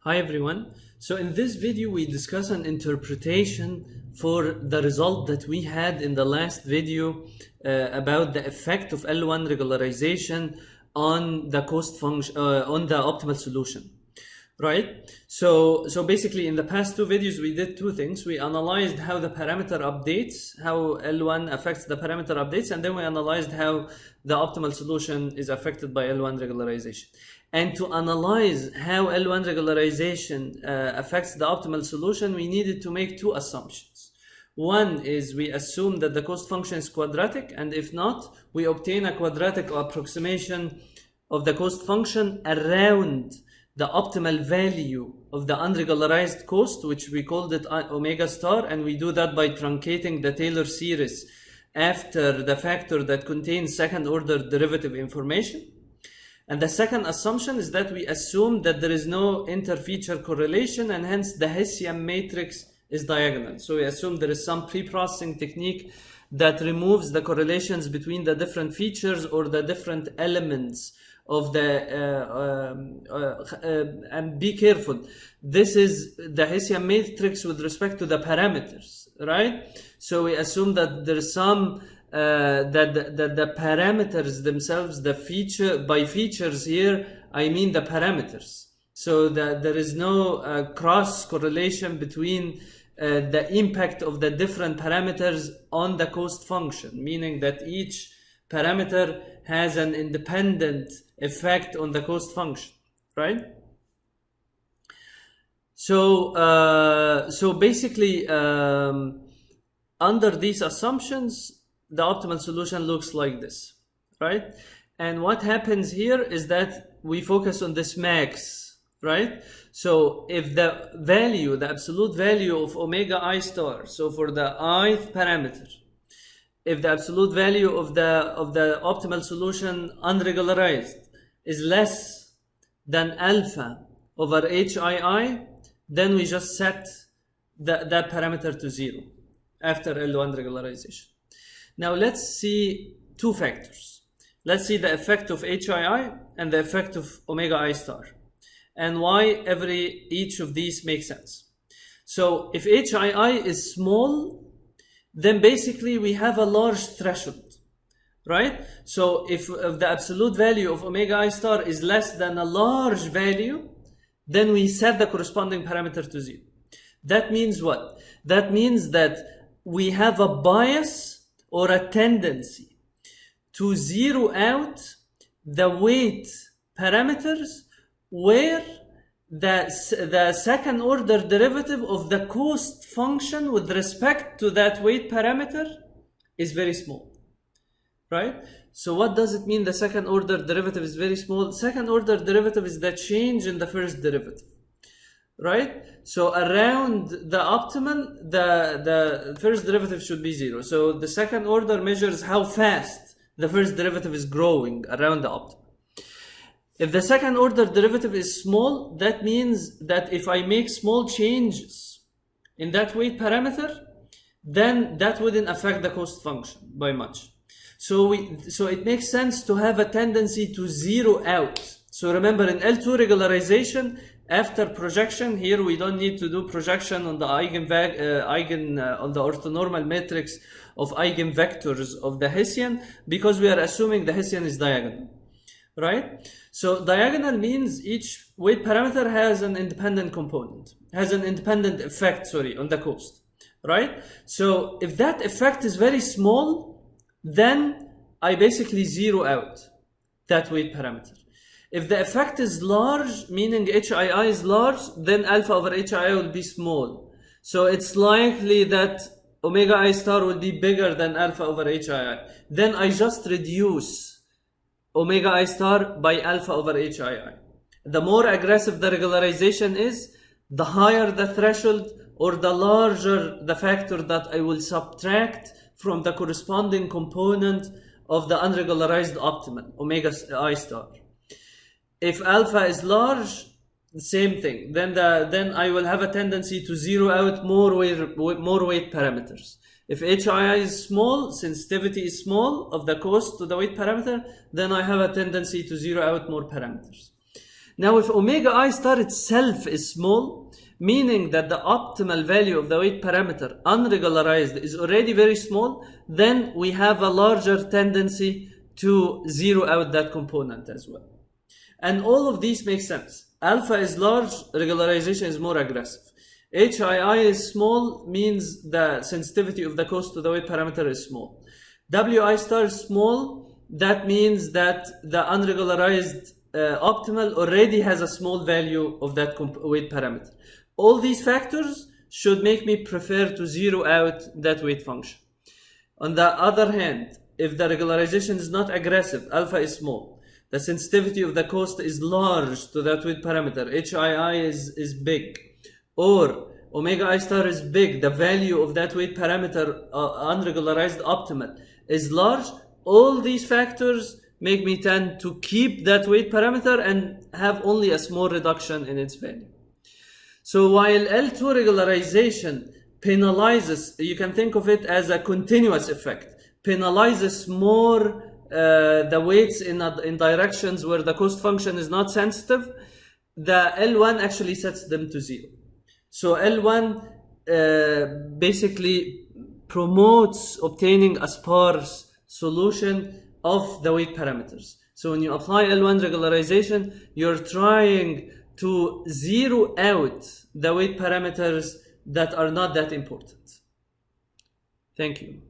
Hi everyone. So in this video we discuss an interpretation for the result that we had in the last video about the effect of L1 regularization on the cost function on the optimal solution. Right? So basically in the past two videos we did two things. We analyzed how the parameter updates, how L1 affects the parameter updates, and then we analyzed how the optimal solution is affected by L1 regularization. And to analyze how L1 regularization affects the optimal solution, we needed to make two assumptions. One is we assume that the cost function is quadratic, and if not, we obtain a quadratic approximation of the cost function around the optimal value of the unregularized cost, which we called it omega star, and we do that by truncating the Taylor series after the factor that contains second order derivative information. And the second assumption is that we assume that there is no interfeature correlation, and hence the Hessian matrix is diagonal. So we assume there is some pre-processing technique that removes the correlations between the different features or the different elements of the and be careful, this is the Hessian matrix with respect to the parameters, right? So we assume that there's some that the parameters themselves, the feature, by features here I mean the parameters, so that there is no cross correlation between the impact of the different parameters on the cost function, meaning that each parameter has an independent effect on the cost function, right? So basically under these assumptions the optimal solution looks like this, right? And what happens here is that we focus on this max, right? So if the value, the absolute value of omega I star, so for the ith parameter, if the absolute value of the optimal solution unregularized is less than alpha over HII, then we just set that parameter to 0 after L1 regularization. Now let's see two factors. Let's see the effect of HII and the effect of omega I star, and why each of these makes sense. So if HII is small, then basically we have a large threshold, right? So if the absolute value of omega I star is less than a large value, then we set the corresponding parameter to 0. That means what? That means that we have a bias or a tendency to zero out the weight parameters where the second order derivative of the cost function with respect to that weight parameter is very small, right? So what does it mean the second order derivative is very small? Second order derivative is the change in the first derivative, right? So around the optimal, the first derivative should be 0. So the second order measures how fast the first derivative is growing around the optimal. If the second order derivative is small, that means that if I make small changes in that weight parameter, then that wouldn't affect the cost function by much. So it makes sense to have a tendency to zero out. So remember, in L2 regularization, after projection, here we don't need to do projection on the on the orthonormal matrix of eigenvectors of the Hessian, because we are assuming the Hessian is diagonal, right? So diagonal means each weight parameter has an independent component, has an independent effect, on the cost, right? So if that effect is very small, then I basically zero out that weight parameter. If the effect is large, meaning HII is large, then alpha over HII will be small. So it's likely that omega I star will be bigger than alpha over HII. Then I just reduce omega I star by alpha over HII. The more aggressive the regularization is, the higher the threshold or the larger the factor that I will subtract from the corresponding component of the unregularized optimal, omega I star. If alpha is large, same thing. Then I will have a tendency to zero out more weight parameters. If HII is small, sensitivity is small of the cost to the weight parameter, then I have a tendency to zero out more parameters. Now, if omega I star itself is small, meaning that the optimal value of the weight parameter unregularized is already very small, then we have a larger tendency to zero out that component as well. And all of these make sense. Alpha is large, regularization is more aggressive. HII is small means the sensitivity of the cost to the weight parameter is small. WI star is small, that means that the unregularized optimal already has a small value of that weight parameter. All these factors should make me prefer to zero out that weight function. On the other hand, if the regularization is not aggressive, alpha is small, the sensitivity of the cost is large to that weight parameter, HII is big, or omega I star is big, the value of that weight parameter unregularized optimal is large, all these factors make me tend to keep that weight parameter and have only a small reduction in its value. So while L2 regularization penalizes, you can think of it as a continuous effect, penalizes more the weights in directions where the cost function is not sensitive, the L1 actually sets them to zero. So L1 basically promotes obtaining a sparse solution of the weight parameters. So when you apply L1 regularization, you're trying to zero out the weight parameters that are not that important. Thank you.